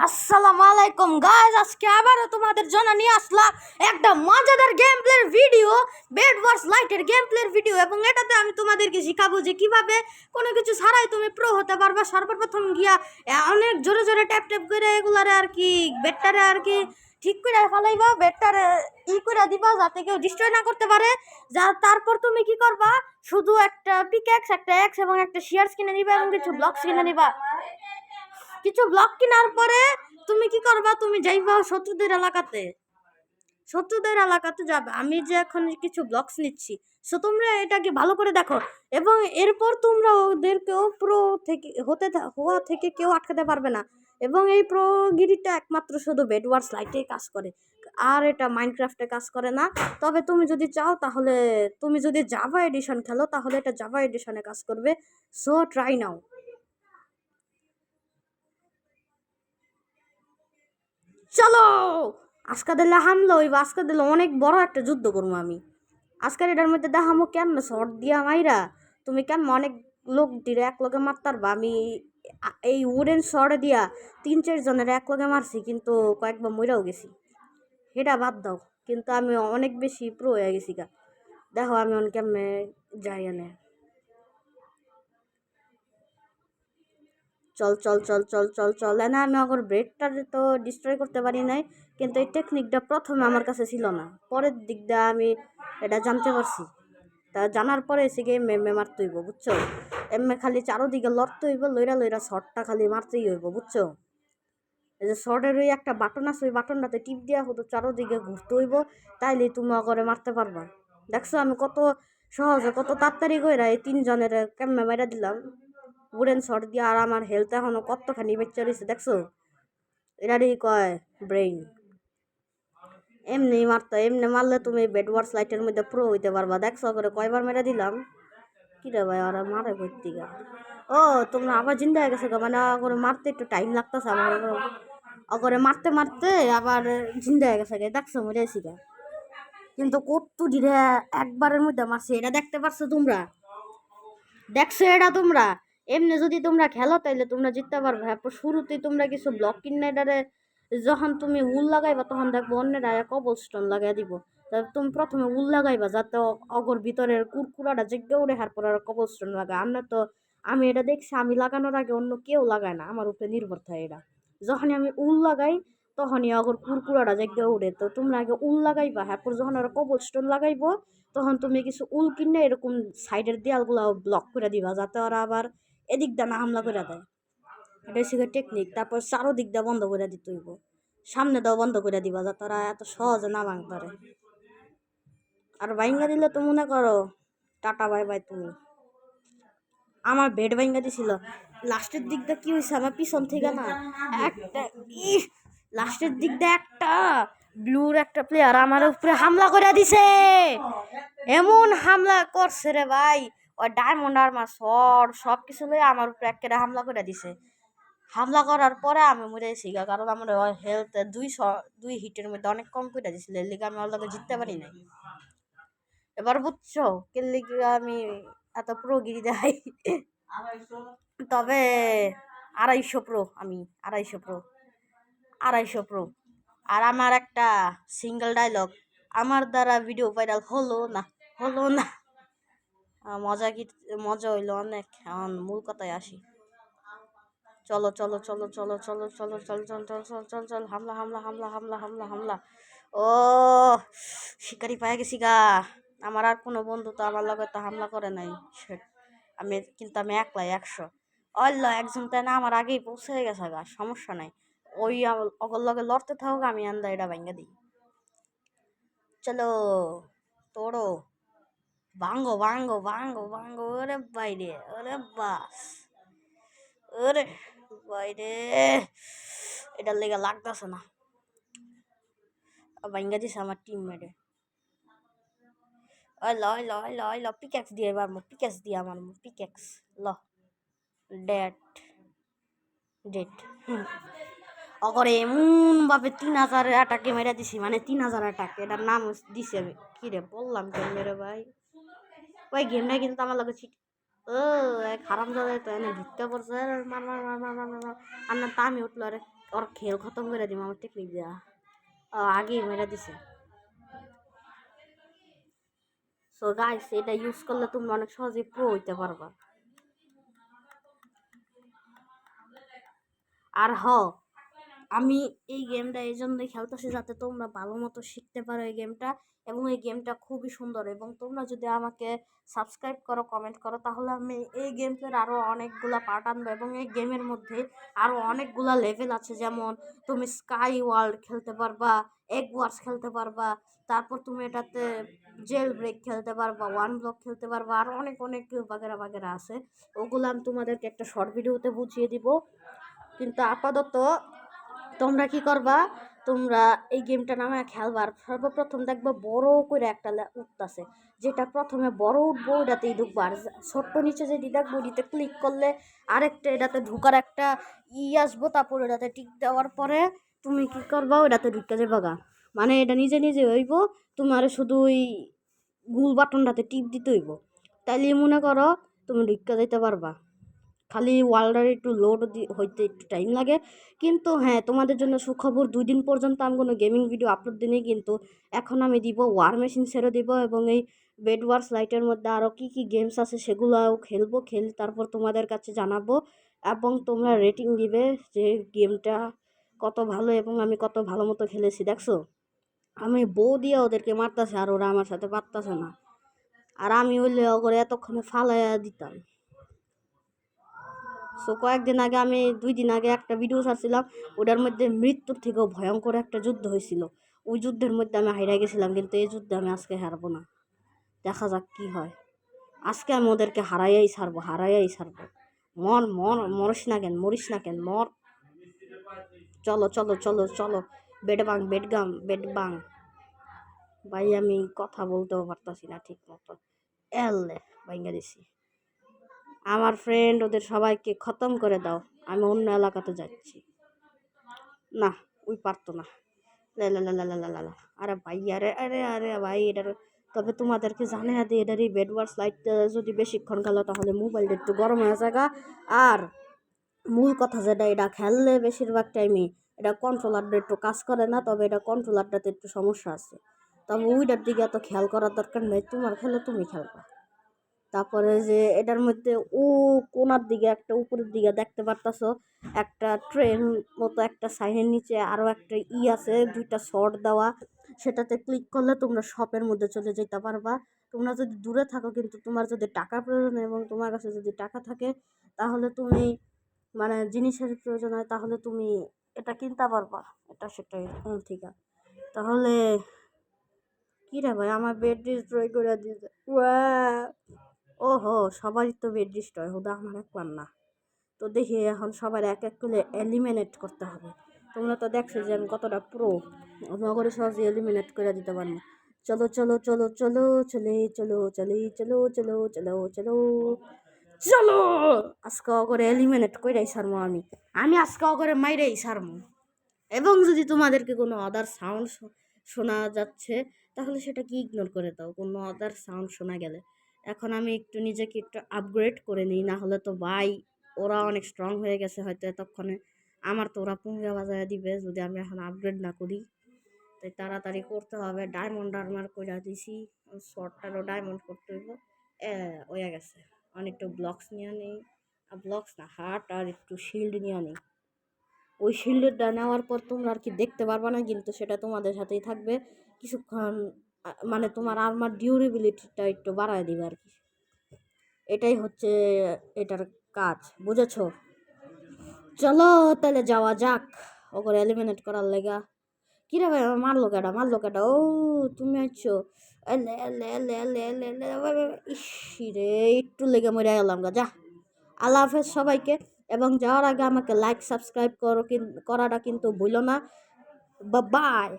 আসসালামু আলাইকুম গাইস, আজকে আবারও তোমাদের জন্য নিয়ে আসলাম একটা মজাদার গেম প্লের ভিডিও, বেড ওয়ার্স লাইটের গেম প্লের ভিডিও। এবং এটাতে আমি তোমাদেরকে শিখাবো যে কিভাবে কোনো কিছু ছাড়াই তুমি প্রো হতে পারবা। সর্বপ্রথম গিয়া অনেক জোরে জোরে ট্যাপ ট্যাপ করে এগুলারে আর কি বেডটারে আর কি ঠিক করে ফেলাইবা, বেডটারে করে দিবা যাতে কেউ ডিস্ট্রয় না করতে পারে। তারপর তুমি কি করবা, শুধু একটা পিক্যাক্স, একটা এক্স এবং একটা শিয়ার্স কিনে নিবা এবং কিছু ব্লকস কিনে নিবা। কিছু ব্লক কেনার পরে তুমি কি করবা, তুমি যাইবা শত্রুদের এলাকাতে যাবে। আমি যে এখন কিছু ব্লকস নিচ্ছি, সো তোমরা এটাকে ভালো করে দেখো এবং এরপর তোমরা ওদেরকেও প্রো থেকে হওয়া থেকে কেউ আটকাতে পারবে না। এবং এই প্রোগিরিটা একমাত্র শুধু বেড ওয়ার্স লাইটেই কাজ করে, আর এটা মাইনক্রাফটে কাজ করে না। তবে তুমি যদি চাও, তাহলে তুমি যদি জাভা এডিশন খেলো, তাহলে এটা জাভা এডিশনে কাজ করবে। সো ট্রাই নাও। চলো আজকে দিলে হামলা হইব, আজকে দিলে অনেক বড় একটা যুদ্ধ করবো আমি। আজকের এটার মধ্যে দেখামো কেন শর্ট দিয়া মাইরা তুমি কেন অনেক লোক দিলে এক লগে মারতার বা। আমি এই উডেন শর্ট দিয়া 3-4 জনের এক লগে মারছি, কিন্তু কয়েকবার মইরাও গেছি। সেটা বাদ দাও, কিন্তু আমি অনেক বেশি প্রো হয়ে গেছি গা। দেখো আমি অনেক কেমনে যাই এনে। চল চল চল চল চল চল না, আমি আমার ব্রেডটা তো ডিস্ট্রয় করতে পারি নাই, কিন্তু এই টেকনিকটা প্রথমে আমার কাছে ছিল না, পরের দিক দিয়ে আমি এটা জানতে পারছি। তা জানার পরে এসে গিয়ে এমএ মারতে হইব, বুঝছো? এমএ খালি চারোদিকে লড়তে হইব, লইরা লইরা শর্টটা খালি মারতেই হইব, বুঝছো? এই যে শর্টের ওই একটা বাটন আছে, ওই বাটনটাতে টিপ দেওয়া হতো, চারোদিকে ঘুরতে হইব, তাইলে তুমি করে মারতে পারবা। দেখছো আমি কত সহজে, কত তাড়াতাড়ি কইরা এই 3 জনের কেমনে মাইরা দিলাম উডেন শর্ট দিয়ে। আর আমার হেলথ এখনো কতখানি বেঁচে রয়েছে, দেখছো? এটারই কয় ব্রেইন। এমনি মারলে তুমি বেড ওয়ার্স লাইটের মধ্যে প্রো হইতে পারবা। দেখছো করে কয়বার মেরে দিলাম। কি রে ভাই, ওরা মারে ভর্তি গা। ও তোমরা আবার জিন্দা হয়ে গেছো গা, মানে করে মারতে একটু টাইম লাগতেছে আমার। অগরে মারতে মারতে আবার জিন্দা হয়ে গেছে গা, দেখছো মরেছি গা। কিন্তু কত ধীরে একবারের মধ্যে মারছে, এটা দেখতে পারছো তোমরা? দেখছো এটা তোমরা? এমনি যদি তোমরা খেলো তাইলে তোমরা জিততে পারবে। শুরুতেই তোমরা কিছু ব্লক কিনে এটারে যখন তুমি উল লাগাইবা, তখন দেখবো অন্যেরা কবল স্টোন লাগাই দিব। তুমি প্রথমে উল লাগাইবা, যাতে অগর ভিতরের কুরকুরাটা জেগে উড়ে, হারপর আর কবল স্টোন লাগায়। আমি এটা দেখছি, আমি লাগানোর আগে অন্য কেউ লাগায় না, আমার উপরে নির্ভর থাকে এটা। যখনই আমি উল লাগাই, তখনই অগর কুরকুরাটা জেগে উড়ে। তো তোমরা আগে উল লাগাইবা, হ্যাঁ যখন ওরা কবল স্টোন লাগাইবো, তখন তুমি কিছু উল কিনে এরকম সাইডের দেয়ালগুলো ব্লক করে দিবা, যাতে ওরা আবার এদিক দিয়ে না হামলা করে দেয়। এটা হচ্ছে টেকনিক। তারপর চারোদিক দিয়ে বন্ধ করে দিতে হইব, সামনে দাও বন্ধ করে দিবা, যাতে ওরা এত সহজে না ভাঙতে পারে। আর ভাঙ্গা দিলে তো মনে করো টাটা বাই বাই তুমি। আমার বেড ভাঙ্গা দিছিল লাস্টের দিক দিয়ে। কি হয়েছে আমার পিছন থেকে না একটা লাস্টের দিক দিয়ে একটা ব্লুর একটা প্লেয়ার আমার উপরে হামলা করে দিছে। এমন হামলা করছে রে ভাই, ওই ডায়মন্ড আর্মার সব কিছু লয়ে আমার উপরে একেবারে হামলা করে দিছে। হামলা করার পরে আমি মরে গেছি গা, কারণ আমার হেলথ দুই হিটের মধ্যে অনেক কম করে দিছিল, এর লিগে আমি ওর লগে জিততে পারি নাই। এবার বুঝছো কেন লিগে আমি এত প্রোগিরি দেখাই। তবে 250 প্রো, আমি 250 প্রো। আর আমার একটা সিঙ্গেল ডায়লগ, আমার দ্বারা ভিডিও ভাইরাল হলো না। মজা হইলো অনেক। এখন মূল কথায় আসি। চলো চলো চলো চলো চলো চলো চল চল চল চল চল চল হামলা হামলা হামলা হামলা হামলা হামলা। ও শিকারি পাই গেছি গা। আমার আর কোনো বন্ধু তো আমার লগে তো হামলা করে নাই। আমি একলাই 100। অল্ল একজন তাই না আমার আগেই পৌঁছে গেছে গা, সমস্যা নাই। ওই অগর লগে লড়তে থাকুক, আমি আন্দা এটা ভাঙ্গা দিই। চলো তোড়ো, ভাঙ্গো ভাঙ্গো ভাঙ্গো ভাঙ্গো। ওরে বাইরে, ওরে বাস, ওরে বাইরে। এটার লেগে লাগতেছে না, ভাঙ্গা দিছে আমার টিমমেটে। ল পিক্যাক্স দিয়ে মারমু, পিক্যাক্স ল ডেট ডেট। অগরে এমন ভাবে 3000 অ্যাটাকে মেরে দিছি, মানে 3000 অ্যাটাক। এটার নাম দিছি আমি, কি রে বললাম কেন রে ভাই। ওই গেমটা কিন্তু আমার লগে ছিট। ও এক হারাম দাদা তো এনে ভিক্ষা করছে, মার মার মার মার মার মার। আর না তা আমি উঠলো রে। ওর খেল খতম করে দিব আমার টেকনিক দেওয়া আগেই মেরে দিছে। সো গাইস এটা ইউজ করলে তুমি অনেক সহজেই প্রো হইতে পারবা। আর আমি এই গেমটা এই জন্যই খেলতেছি যাতে তোমরা ভালো মতো শিখতে পারো এই গেমটা, এবং এই গেমটা খুবই সুন্দর। এবং তোমরা যদি আমাকে সাবস্ক্রাইব করো, কমেন্ট করো, তাহলে আমি এই গেমটার আরও অনেকগুলা পার্ট আনবো। এবং এই গেমের মধ্যে আরও অনেকগুলা লেভেল আছে, যেমন তুমি স্কাই ওয়ার্ল্ড খেলতে পারবা, এগ ওয়ার্স খেলতে পারবা, তারপর তুমি এটাতে জেল ব্রেক খেলতে পারবা, ওয়ান ব্লক খেলতে পারবা, আর অনেক অনেক বাগেরা বাগেরা আছে। ওগুলো আমি তোমাদেরকে একটা শর্ট ভিডিওতে বুঝিয়ে দিব। কিন্তু আপাতত তোমরা কি করবা, তোমরা এই গেমটা নামে খেলবার সর্বপ্রথম দেখবা বড় করে একটা উঠতেছে, যেটা প্রথমে বড় উঠবো ওটাতেই ঢুকবো। আর ছোট্ট নিচে যেটি দেখবো ওটিতে ক্লিক করলে আরেকটা এটাতে ঢুকার একটা আসবো, তারপর এটাতে টিক দেওয়ার পরে তুমি কি করবা, ওটাতে ঢুকতে যাবা গা। মানে এটা নিজে নিজে হইব, তোমার শুধু ওই গুল বাটনটাতে টিপ দিতে হইব, তাইলে মনে করো তুমি ঢুকতে যেতে পারবা। খালি ওয়ার্ল্ডের একটু লোড হইতে একটু টাইম লাগে। কিন্তু হ্যাঁ, তোমাদের জন্য সুখবর, 2 দিন পর্যন্ত আমি কোনো গেমিং ভিডিও আপলোড দিইনি, কিন্তু এখন আমি দিব ওয়ার মেশিন ছেড়ে দিব, এবং এই বেড ওয়ার্স লাইটের মধ্যে আরও কী কী গেমস আছে সেগুলোও খেলবো, তারপর তোমাদের কাছে জানাবো, এবং তোমরা রেটিং দিবে যে গেমটা কত ভালো এবং আমি কত ভালো মতো খেলেছি। দেখছো আমি বউ দিয়ে ওদেরকে মারতেছে আর ওরা আমার সাথে পারতেছে না, আর আমি হইলে ওরে এতক্ষণে ফালাইয়া দিতাম। সো কয়েকদিন আগে আমি 2 দিন আগে একটা ভিডিও ছাড়ছিলাম, ওটার মধ্যে মৃত্যুর থেকেও ভয়ঙ্কর একটা যুদ্ধ হয়েছিল। ওই যুদ্ধের মধ্যে আমি হাইরা গেছিলাম, কিন্তু এই যুদ্ধে আমি আজকে হারবো না। দেখা যাক কি হয়। আজকে আমি ওদেরকে হারাইয়াই ছাড়বো, হারাইয়াই ছাড়বো। মর মর, মরিস না কেন, মরিস না কেন, মর। চলো চলো চলো চলো, বেড বাং বেড গাম বেড বাং। ভাই আমি কথা বলতেও পারতাছি না ঠিক মতো, এলে ভাইঙ্গা দিছি। আমার ফ্রেন্ড ওদের সবাইকে খতম করে দাও, আমি অন্য এলাকাতে যাচ্ছি। না, ওই পারতো না। লা। আরে ভাই, আরে আরে আরে ভাই, এটার তবে তোমাদেরকে জানিয়ে দিই, এটার এই বেড ওয়ার্স লাইট যদি বেশিক্ষণ খেলো তাহলে মোবাইলটা একটু গরম হয়ে যাগা। আর মূল কথা যেটা, এটা খেললে বেশিরভাগ টাইমে এটা কন্ট্রোলারটা একটু কাজ করে না, তবে এটা কন্ট্রোলারটাতে একটু সমস্যা আছে। তবে ওইটার দিকে এত খেয়াল করার দরকার নেই, তোমার খেলে তুমি খেলবা। তারপরে যে এটার মধ্যে কোনার দিকে একটা উপরের দিকে দেখতে পারতাছো একটা ট্রেন মতো একটা সাইনের নিচে আরও একটা আছে, 2টা শর্ট দেওয়া, সেটাতে ক্লিক করলে তোমরা শপের মধ্যে চলে যেতে পারবা। তোমরা যদি দূরে থাকো, কিন্তু তোমার যদি টাকার প্রয়োজন এবং তোমার কাছে যদি টাকা থাকে, তাহলে তুমি মানে জিনিসের প্রয়োজন হয়, তাহলে তুমি এটা কিনতে পারবা। এটা সেটাই ঠিক আছে। তাহলে কি রে ভাই, আমার বেড ডিস্ট্রয় করে দিয়েছে। ওহো, সবারই তো বেড ডিস্ট্রয়, হুদা আমার একবার না। তো দেখি এখন সবার এক এক করে এলিমিনেট করতে হবে। তোমরা তো দেখছো যে আমি কতটা প্রো, নগরে সহজে এলিমিনেট করে দিতে পারবো। চলো চলো চলো চলো চলে চলো চলে চলো চলো চলো চলো চলো, আজকে অগরে এলিমিনেট করেই সারমো আমি আজকে অগরে মাইরেই সারমো। এবং যদি তোমাদেরকে কোনো আদার সাউন্ড শোনা যাচ্ছে, তাহলে সেটাকে ইগনোর করে দাও, কোনো আদার সাউন্ড শোনা গেলে। এখন আমি একটু নিজেকে একটু আপগ্রেড করে নিই, না হলে তো ভাই ওরা অনেক স্ট্রং হয়ে গেছে হয়তো এতক্ষণে, আমার তো ওরা পুঙ্গা বাজায় দিবে যদি আমি এখন আপগ্রেড না করি। তাই তাড়াতাড়ি করতে হবে। ডায়মন্ড আর্মার করে দিছি, শর্টটারও ডায়মন্ড করতে হইব। হয়ে গেছে। অনেকটা ব্লকস নিয়ে নেই, ব্লকস না, হার্ট আর একটু শিল্ড নিয়ে নেই। ওই শিল্ডটা নেওয়ার পর তোমরা আর কি দেখতে পারবা না, কিন্তু সেটা তোমাদের সাথেই থাকবে কিছুক্ষণ। মানে তোমার আর্মার ডিউরেবিলিটিটা একটু বাড়ায় দিবে আর কি, এটাই হচ্ছে এটার কাজ, বুঝেছো? চলো তাহলে যাওয়া যাক ওকে এলিমিনেট করার লেগা। কিরে ভাই, আমার মারলো কেডা? ও তুমি আছো, ইসিরে একটু লেগে মরে গেলাম গা, যা। আল্লাহ হাফেজ সবাইকে, এবং যাওয়ার আগে আমাকে লাইক সাবস্ক্রাইব করাটা কিন্তু ভুলো না। বাই।